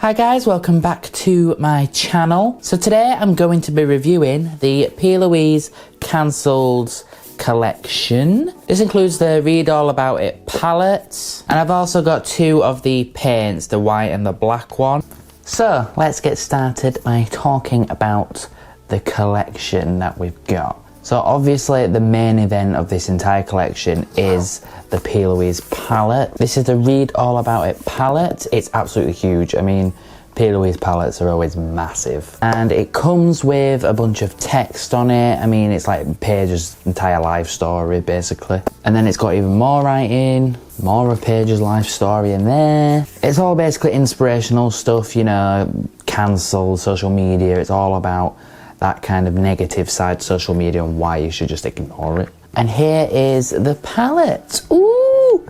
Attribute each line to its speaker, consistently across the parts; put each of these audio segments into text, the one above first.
Speaker 1: Hi guys, welcome back to my channel. So today I'm going to be reviewing the Plouise Cancelled collection. This includes the Read All About It palette, and I've also got two of the paints, the white and the black one. So let's get started by talking about the collection that we've got. So obviously the main event of this entire collection is the Plouise palette. This is the Read All About It palette. It's absolutely huge. I mean, Plouise palettes are always massive. And it comes with a bunch of text on it. I mean, it's like Paige's entire life story, basically. And then it's got even more writing, more of Paige's life story in there. It's all basically inspirational stuff, you know, cancel, social media. It's all about that kind of negative side of social media and why you should just ignore it. And here is the palette. Ooh,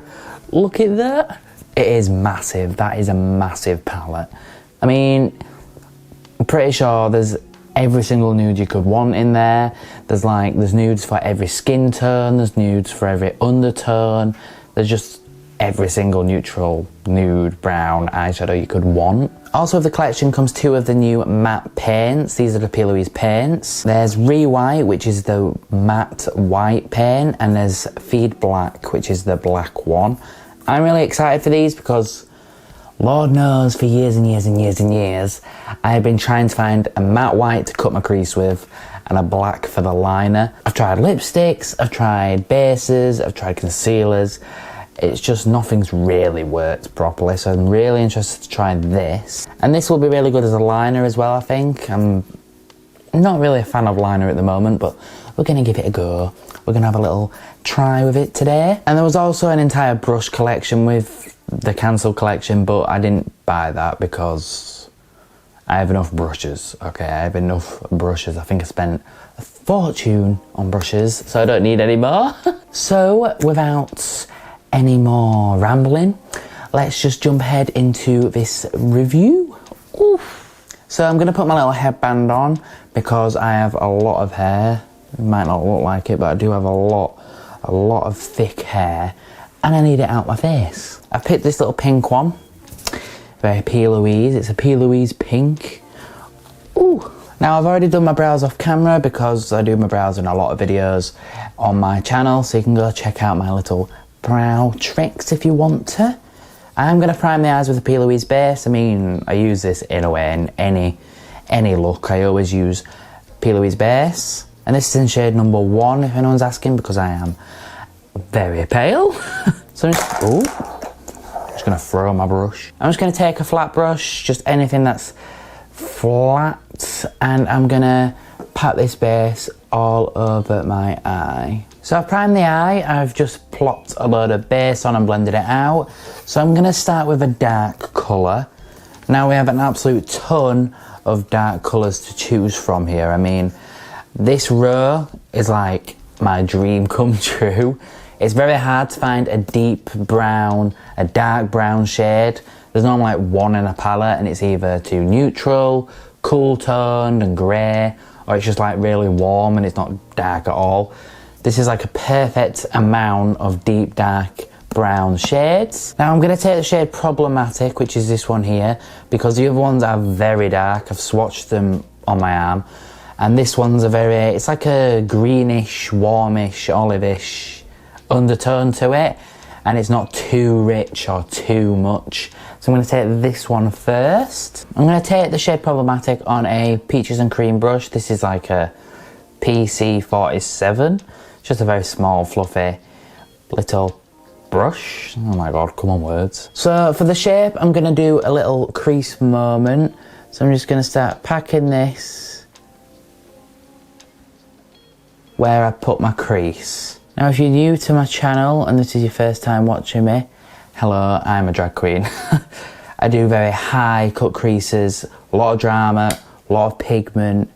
Speaker 1: look at that. It is massive. That is a massive palette. I mean, I'm pretty sure there's every single nude you could want in there. There's nudes for every skin tone, there's nudes for every undertone. There's just every single neutral, nude, brown eyeshadow you could want. Also with the collection comes two of the new matte paints. These are the Plouise paints. There's White, which is the matte white paint, and there's Feedblack, which is the black one. I'm really excited for these because Lord knows for years and years and years and years I have been trying to find a matte white to cut my crease with and a black for the liner. I've tried lipsticks, I've tried bases, I've tried concealers. It's just nothing's really worked properly, so I'm really interested to try this. And this will be really good as a liner as well, I think. I'm not really a fan of liner at the moment, but we're going to give it a go. We're going to have a little try with it today. And there was also an entire brush collection with the Cancel collection, but I didn't buy that because I have enough brushes. Okay, I have enough brushes. I think I spent a fortune on brushes, so I don't need any more. So without any more rambling, let's just jump ahead into this review. Oof. So I'm going to put my little headband on because I have a lot of hair. It might not look like it, but I do have a lot of thick hair and I need it out my face. I've picked this little pink one, very Plouise. It's a Plouise pink. Ooh. Now I've already done my brows off camera because I do my brows in a lot of videos on my channel, so you can go check out my little brow tricks if you want to. I'm going to prime the eyes with a Plouise base. I mean, I use this in a way in any look. I always use Plouise base. And this is in shade number 1, if anyone's asking, because I am very pale. So I'm just going to throw my brush. I'm just going to take a flat brush, just anything that's flat, and I'm going to pat this base all over my eye. So I've primed the eye, I've just plopped a load of base on and blended it out. So I'm going to start with a dark colour. Now we have an absolute ton of dark colours to choose from here. I mean, this row is like my dream come true. It's very hard to find a deep brown, a dark brown shade. There's normally like one in a palette and it's either too neutral, cool toned and grey, or it's just like really warm and it's not dark at all. This is like a perfect amount of deep dark brown shades. Now I'm going to take the shade Problematic, which is this one here, because the other ones are very dark. I've swatched them on my arm, and this one's it's like a greenish, warmish, olivish undertone to it, and it's not too rich or too much. So I'm going to take this one first. I'm going to take the shade Problematic on a Peaches and Cream brush. This is like a PC47. Just a very small, fluffy little brush. Oh my god, come on words. So for the shape, I'm going to do a little crease moment. So I'm just going to start packing this where I put my crease. Now if you're new to my channel and this is your first time watching me, hello, I'm a drag queen. I do very high cut creases, a lot of drama, a lot of pigment.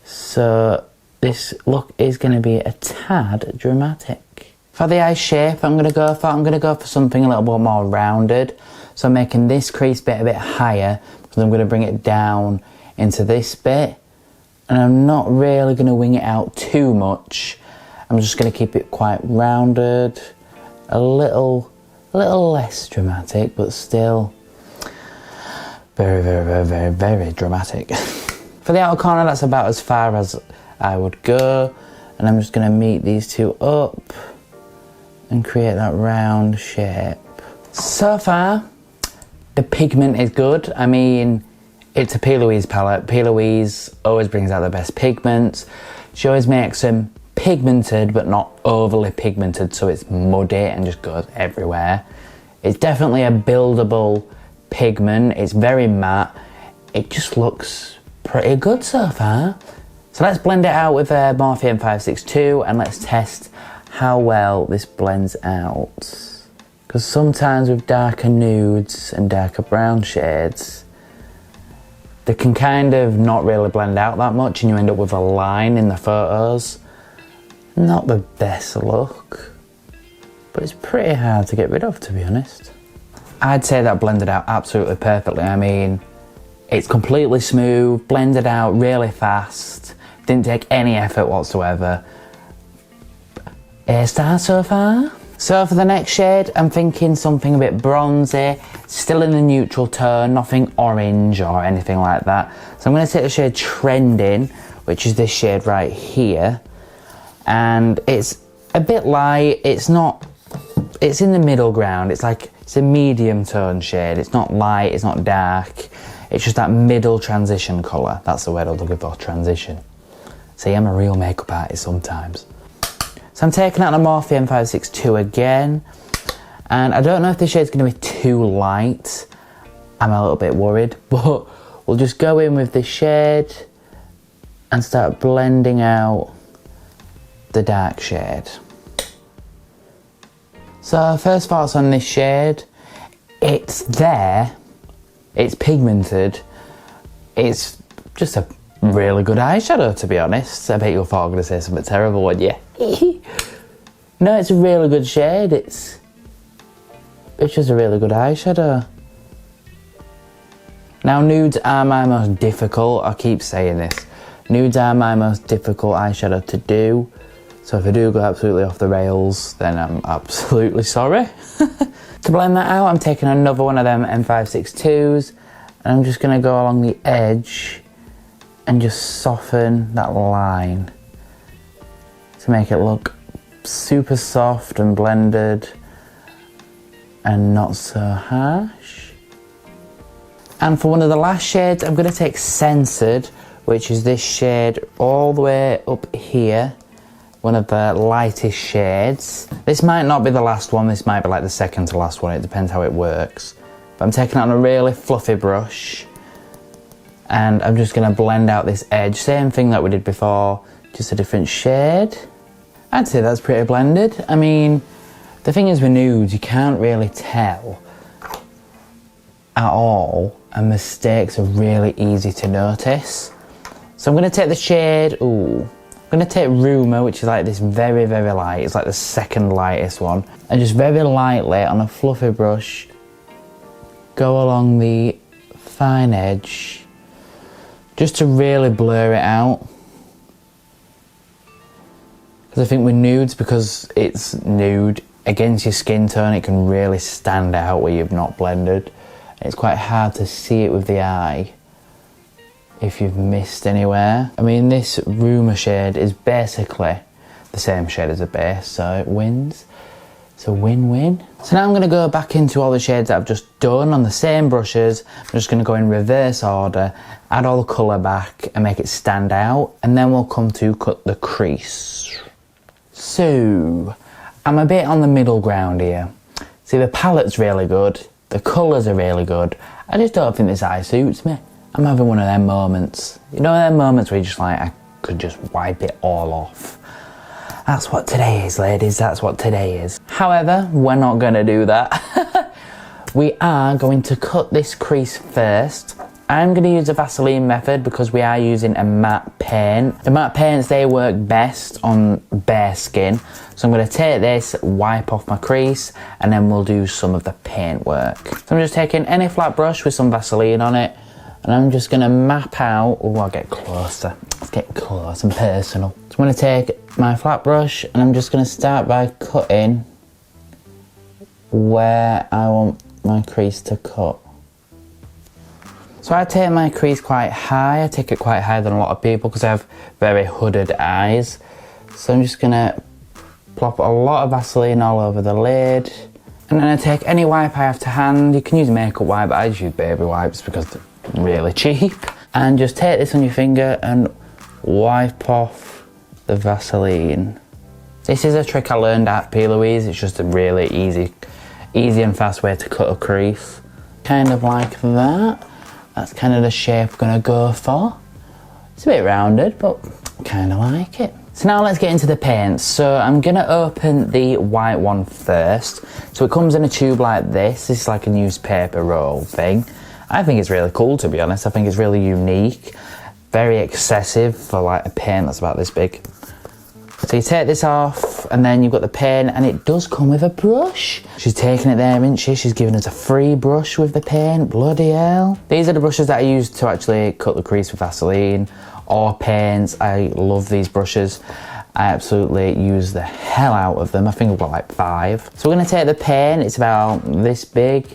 Speaker 1: So this look is going to be a tad dramatic. For the eye shape I'm going to go for something a little bit more rounded. So I'm making this crease bit a bit higher because I'm going to bring it down into this bit. And I'm not really going to wing it out too much. I'm just going to keep it quite rounded, a little less dramatic, but still Very, very, very, very, very dramatic. For the outer corner, that's about as far as I would go. And I'm just going to meet these two up and create that round shape. So far, the pigment is good. I mean, it's a P. Louise palette. P. Louise always brings out the best pigments. She always makes them pigmented, but not overly pigmented, so it's muddy and just goes everywhere. It's definitely a buildable pigment. It's very matte. It just looks pretty good so far. So let's blend it out with Morphe M562 and let's test how well this blends out. Because sometimes with darker nudes and darker brown shades, they can kind of not really blend out that much and you end up with a line in the photos. Not the best look, but it's pretty hard to get rid of, to be honest. I'd say that blended out absolutely perfectly. I mean, it's completely smooth, blended out really fast, didn't take any effort whatsoever. A-star so far. So for the next shade, I'm thinking something a bit bronzy, still in the neutral tone, nothing orange or anything like that. So I'm going to take the shade Trending, which is this shade right here. And it's a bit light, it's in the middle ground, it's a medium tone shade. It's not light, it's not dark, it's just that middle transition colour. That's the word I'm looking for, transition. See, I'm a real makeup artist sometimes. So I'm taking out the Morphe M562 again, and I don't know if this shade's going to be too light. I'm a little bit worried, but we'll just go in with this shade and start blending out the dark shade. So first thoughts on this shade, it's there, it's pigmented, it's just a really good eyeshadow, to be honest. I bet you thought I was going to say something terrible, wouldn't you? No, it's a really good shade, it's just a really good eyeshadow. Now nudes are my most difficult, I keep saying this, nudes are my most difficult eyeshadow to do. So if I do go absolutely off the rails, then I'm absolutely sorry. To blend that out, I'm taking another one of them M562s and I'm just going to go along the edge and just soften that line to make it look super soft and blended and not so harsh. And for one of the last shades, I'm going to take Censored, which is this shade all the way up here. One of the lightest shades. This might not be the last one, this might be like the second to last one, it depends how it works. But I'm taking it on a really fluffy brush and I'm just going to blend out this edge. Same thing that we did before, just a different shade. I'd say that's pretty blended. I mean, the thing is with nudes, you can't really tell at all and mistakes are really easy to notice. So I'm going to take the shade, I'm going to take Rumour, which is like this very, very light. It's like the second lightest one. And just very lightly on a fluffy brush, go along the fine edge, just to really blur it out. Because I think with nudes, because it's nude, against your skin tone, it can really stand out where you've not blended. It's quite hard to see it with the eye if you've missed anywhere. I mean, this Rumour shade is basically the same shade as the base, so it wins. It's a win-win. So now I'm going to go back into all the shades that I've just done on the same brushes. I'm just going to go in reverse order, add all the colour back and make it stand out, and then we'll come to cut the crease. So, I'm a bit on the middle ground here. See, the palette's really good, the colours are really good, I just don't think this eye suits me. I'm having one of them moments. You know them moments where you're just like, I could just wipe it all off. That's what today is, ladies, that's what today is. However, we're not going to do that. We are going to cut this crease first. I'm going to use the Vaseline method because we are using a matte paint. The matte paints, they work best on bare skin. So I'm going to take this, wipe off my crease, and then we'll do some of the paint work. So I'm just taking any flat brush with some Vaseline on it, and I'm just going to map out, I'll get closer, let's get close and personal. So I'm going to take my flat brush and I'm just going to start by cutting where I want my crease to cut. So I take my crease quite high. I take it quite higher than a lot of people because I have very hooded eyes. So I'm just gonna plop a lot of Vaseline all over the lid. And then I take any wipe I have to hand. You can use makeup wipe, but I just use baby wipes because they're really cheap. And just take this on your finger and wipe off the Vaseline. This is a trick I learned at Plouise. It's just a really easy and fast way to cut a crease. Kind of like that. That's kind of the shape I'm gonna go for. It's a bit rounded, but kind of like it. So now let's get into the paints. So I'm gonna open the white one first. So it comes in a tube like this. This is like a newspaper roll thing. I think it's really cool, to be honest. I think it's really unique. Very excessive for like a paint that's about this big. So you take this off and then you've got the pen, and it does come with a brush. She's taking it there, isn't she? She's giving us a free brush with the paint, bloody hell. These are the brushes that I use to actually cut the crease with Vaseline or paints. I love these brushes. I absolutely use the hell out of them. I think I've got like 5. So we're gonna take the pen, it's about this big,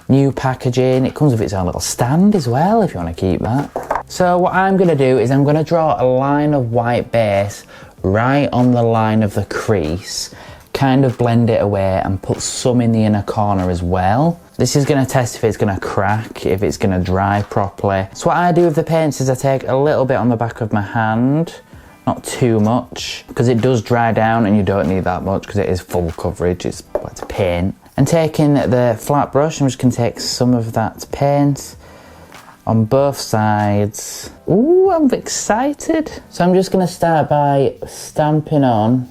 Speaker 1: new packaging. It comes with its own little stand as well, if you wanna keep that. So what I'm gonna do is I'm gonna draw a line of white base right on the line of the crease, kind of blend it away and put some in the inner corner as well. This is going to test if it's going to crack, if it's going to dry properly. So what I do with the paints is I take a little bit on the back of my hand, not too much, because it does dry down and you don't need that much because it is full coverage, it's paint. And taking the flat brush, I'm just going to take some of that paint on both sides. Ooh, I'm excited. So I'm just gonna start by stamping on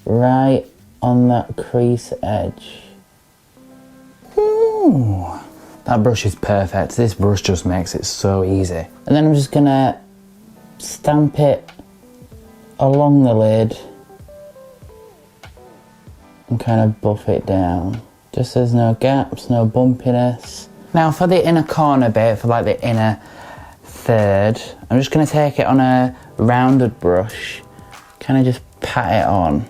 Speaker 1: right on that crease edge. Ooh, that brush is perfect. This brush just makes it so easy. And then I'm just gonna stamp it along the lid and kind of buff it down. Just so there's no gaps, no bumpiness. Now for the inner corner bit, for like the inner third, I'm just going to take it on a rounded brush, kind of just pat it on.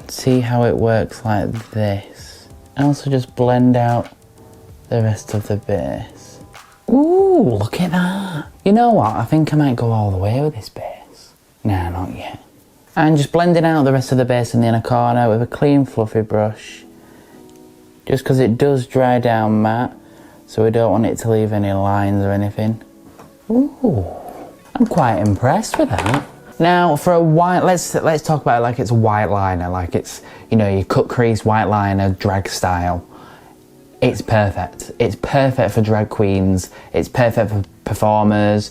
Speaker 1: See how it works like this. And also just blend out the rest of the base. Ooh, look at that. You know what, I think I might go all the way with this base. Nah, not yet. And just blending out the rest of the base in the inner corner with a clean fluffy brush. Just because it does dry down matte, so we don't want it to leave any lines or anything. Ooh, I'm quite impressed with that. Now for a white, let's talk about it like it's a white liner, like it's, you know, you cut crease, white liner, drag style. It's perfect. It's perfect for drag queens. It's perfect for performers.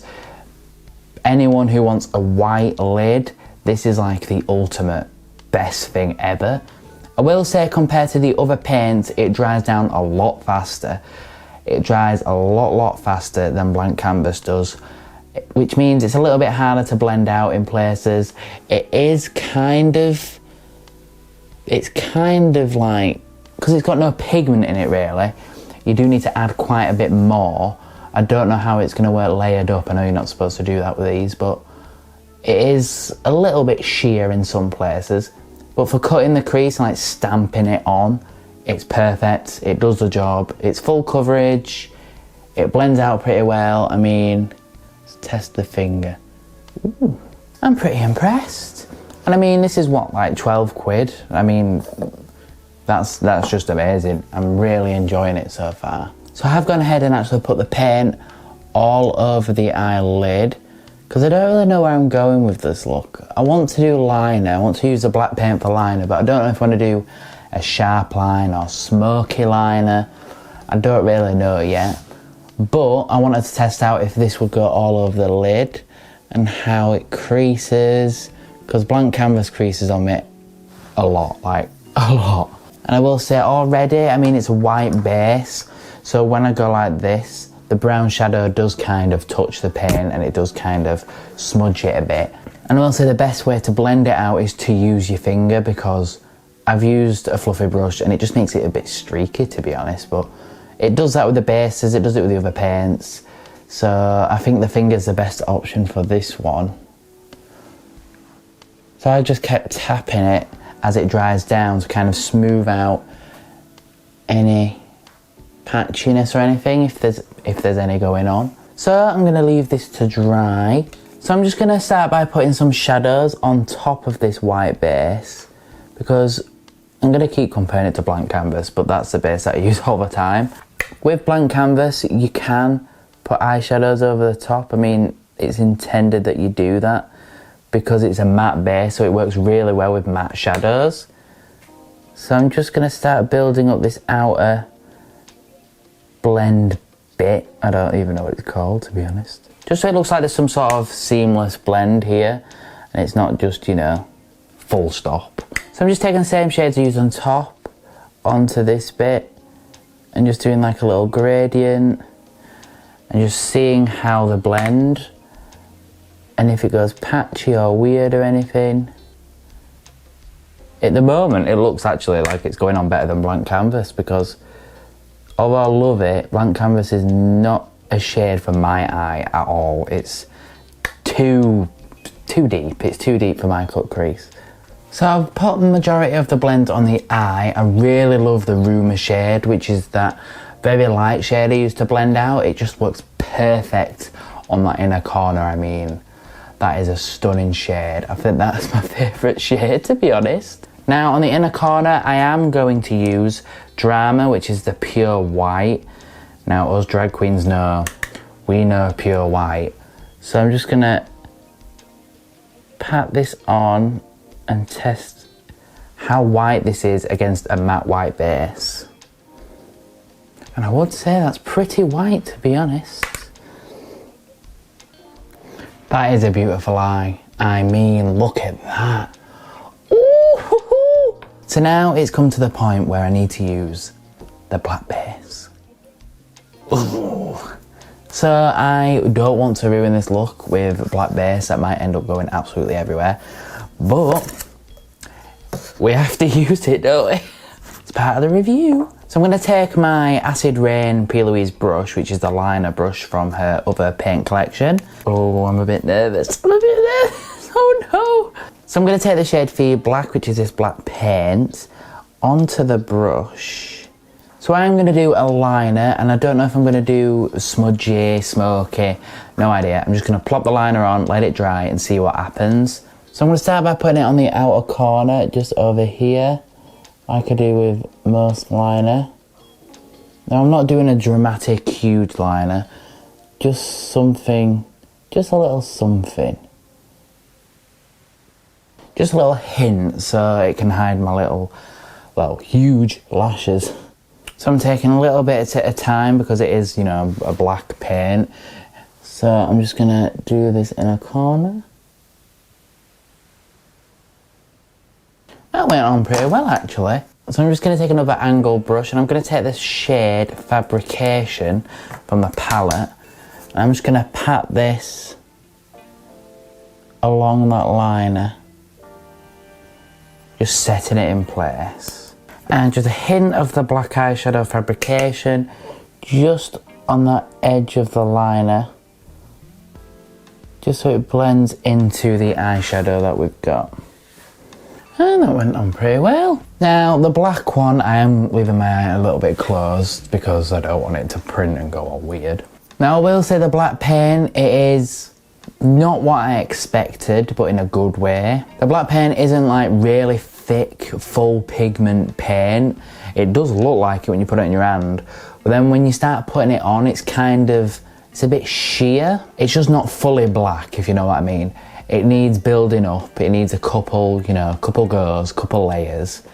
Speaker 1: Anyone who wants a white lid, this is like the ultimate best thing ever. I will say compared to the other paints, it dries down a lot faster. It dries a lot faster than blank canvas does, which means it's a little bit harder to blend out in places. It's kind of like, because it's got no pigment in it really, you do need to add quite a bit more. I don't know how it's going to work layered up. I know you're not supposed to do that with these, but it is a little bit sheer in some places. But for cutting the crease and like stamping it on, it's perfect. It does the job. It's full coverage. It blends out pretty well. I mean, let's test the finger. Ooh, I'm pretty impressed. And I mean, this is what, like 12 quid? I mean, that's just amazing. I'm really enjoying it so far. So I have gone ahead and actually put the paint all over the eyelid, because I don't really know where I'm going with this look. I want to do liner, I want to use the black paint for liner, but I don't know if I want to do a sharp line or smoky liner. I don't really know yet. But I wanted to test out if this would go all over the lid and how it creases, because blank canvas creases on me a lot, like a lot. And I will say already, I mean, it's a white base, so when I go like this, the brown shadow does kind of touch the paint and it does kind of smudge it a bit. And I will say the best way to blend it out is to use your finger, because I've used a fluffy brush and it just makes it a bit streaky, to be honest, but it does that with the bases, it does it with the other paints. So I think the finger's the best option for this one. So I just kept tapping it as it dries down to kind of smooth out any patchiness or anything if there's any going on. So I'm going to leave this to dry. So I'm just going to start by putting some shadows on top of this white base, because I'm going to keep comparing it to blank canvas, but that's the base that I use all the time. With blank canvas, you can put eyeshadows over the top. I mean, it's intended that you do that because it's a matte base, so it works really well with matte shadows. So I'm just going to start building up this outer blend bit. I don't even know what it's called, to be honest. Just so it looks like there's some sort of seamless blend here, and it's not just, you know, full stop. So I'm just taking the same shades I used on top onto this bit and just doing like a little gradient and just seeing how they blend and if it goes patchy or weird or anything. At the moment it looks actually like it's going on better than blank canvas, because although I love it, blank canvas is not a shade for my eye at all. It's too deep. It's too deep for my cut crease. So I've put the majority of the blend on the eye. I really love the Rumour shade, which is that very light shade I used to blend out. It just works perfect on that inner corner. I mean, that is a stunning shade. I think that's my favourite shade, to be honest. Now on the inner corner, I am going to use Drama, which is the pure white. Now us drag queens know, we know pure white. So I'm just gonna pat this on and test how white this is against a matte white base. And I would say that's pretty white, to be honest. That is a beautiful eye. I mean, look at that. Ooh. So now it's come to the point where I need to use the black base. Ooh. So I don't want to ruin this look with black base. That might end up going absolutely everywhere. But we have to use it, don't we? It's part of the review. So I'm going to take my Acid Rain Plouise brush, which is the liner brush from her other paint collection. Oh, I'm a bit nervous. Oh no. So I'm going to take the shade Feedblack, which is this black paint, onto the brush. So I'm going to do a liner, and I don't know if I'm going to do smudgy, smoky, no idea. I'm just going to plop the liner on, let it dry and see what happens. So I'm going to start by putting it on the outer corner, just over here, like I do with most liner. Now I'm not doing a dramatic, huge liner, just something, just a little something. Just a little hint so it can hide my little, well, huge lashes. So I'm taking a little bit at a time because it is, you know, a black paint. So I'm just gonna do this inner corner. That went on pretty well, actually. So I'm just going to take another angled brush, and I'm going to take this shade Fabrication from the palette, and I'm just going to pat this along that liner, just setting it in place. And just a hint of the black eyeshadow Fabrication just on that edge of the liner, just so it blends into the eyeshadow that we've got. And that went on pretty well. Now the black one, I am leaving my eye a little bit closed because I don't want it to print and go all weird. Now I will say the black paint, it is not what I expected, but in a good way. The black paint isn't like really thick, full pigment paint. It does look like it when you put it in your hand, but then when you start putting it on, it's kind of, it's a bit sheer. It's just not fully black, if you know what I mean. It needs building up, it needs a couple, you know, couple goes, couple layers.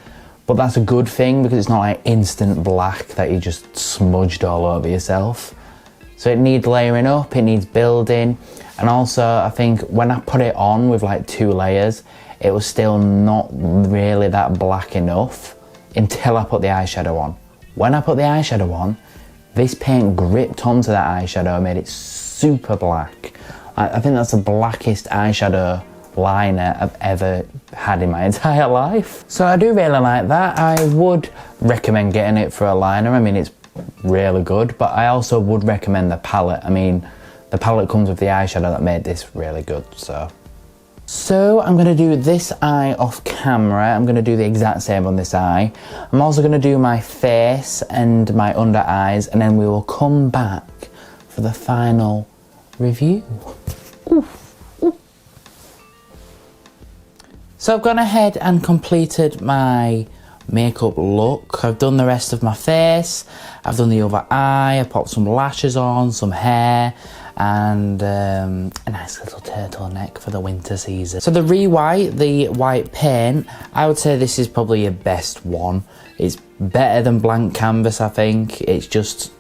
Speaker 1: But that's a good thing because it's not like instant black that you just smudged all over yourself. So it needs layering up, it needs building. And also I think when I put it on with like 2 layers, it was still not really that black enough until I put the eyeshadow on. When I put the eyeshadow on, this paint gripped onto that eyeshadow and made it super black. I think that's the blackest eyeshadow liner I've ever had in my entire life. So I do really like that. I would recommend getting it for a liner. I mean, it's really good, but I also would recommend the palette. I mean, the palette comes with the eyeshadow that made this really good, so So I'm going to do this eye off camera. I'm going to do the exact same on this eye. I'm also going to do my face and my under eyes, and then we will come back for the final review. So I've gone ahead and completed my makeup look. I've done the rest of my face, I've done the other eye, I popped some lashes on, some hair, and a nice little turtleneck for the winter season. So the Re-White, the white paint, I would say this is probably your best one. It's better than blank canvas, I think. It's just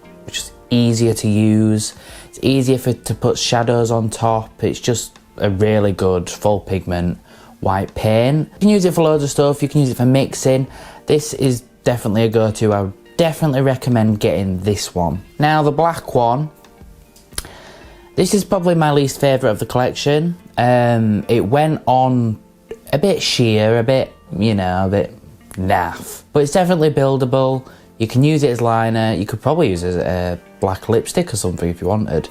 Speaker 1: easier to use. It's easier to put shadows on top. It's just a really good full pigment white paint. You can use it for loads of stuff. You can use it for mixing. This is definitely a go-to. I would definitely recommend getting this one. Now the black one, this is probably my least favourite of the collection. It went on a bit sheer, a bit, you know, a bit naff. But it's definitely buildable. You can use it as liner. You could probably use it as a black lipstick or something if you wanted.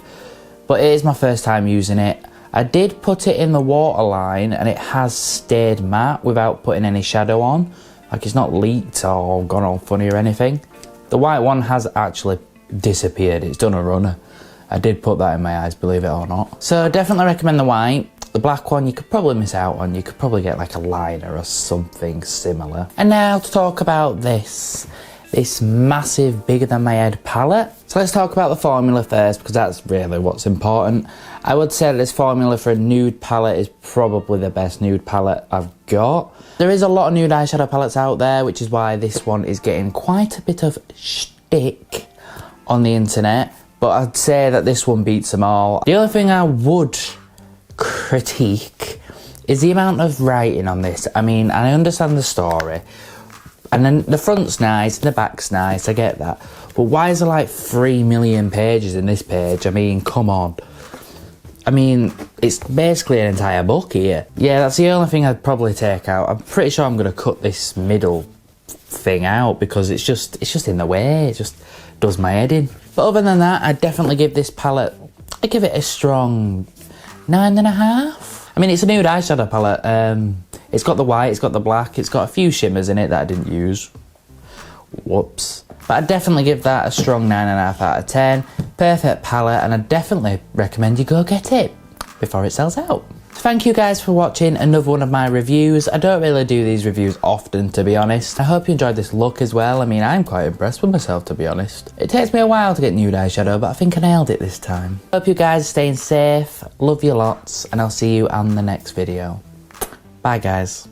Speaker 1: But it is my first time using it. I did put it in the waterline and it has stayed matte without putting any shadow on. Like, it's not leaked or gone all funny or anything. The white one has actually disappeared. It's done a runner. I did put that in my eyes, believe it or not. So definitely recommend the white. The black one you could probably miss out on. You could probably get like a liner or something similar. And now to talk about this massive, bigger than my head palette. So let's talk about the formula first, because that's really what's important. I would say that this formula for a nude palette is probably the best nude palette I've got. There is a lot of nude eyeshadow palettes out there, which is why this one is getting quite a bit of shtick on the internet, but I'd say that this one beats them all. The only thing I would critique is the amount of writing on this. I mean, I understand the story, and then the front's nice, the back's nice, I get that. But why is there like 3 million pages in this page? I mean, come on. I mean, it's basically an entire book here. Yeah, that's the only thing I'd probably take out. I'm pretty sure I'm going to cut this middle thing out because it's just in the way. It just does my head in. But other than that, I'd definitely give this palette, I'd give it a strong 9.5. I mean, it's a nude eyeshadow palette. It's got the white, it's got the black, it's got a few shimmers in it that I didn't use. Whoops. But I'd definitely give that a strong 9.5 out of 10. Perfect palette, and I definitely recommend you go get it before it sells out. Thank you guys for watching another one of my reviews. I don't really do these reviews often, to be honest. I hope you enjoyed this look as well. I mean, I'm quite impressed with myself, to be honest. It takes me a while to get nude eyeshadow, but I think I nailed it this time. Hope you guys are staying safe. Love you lots, and I'll see you on the next video. Bye, guys.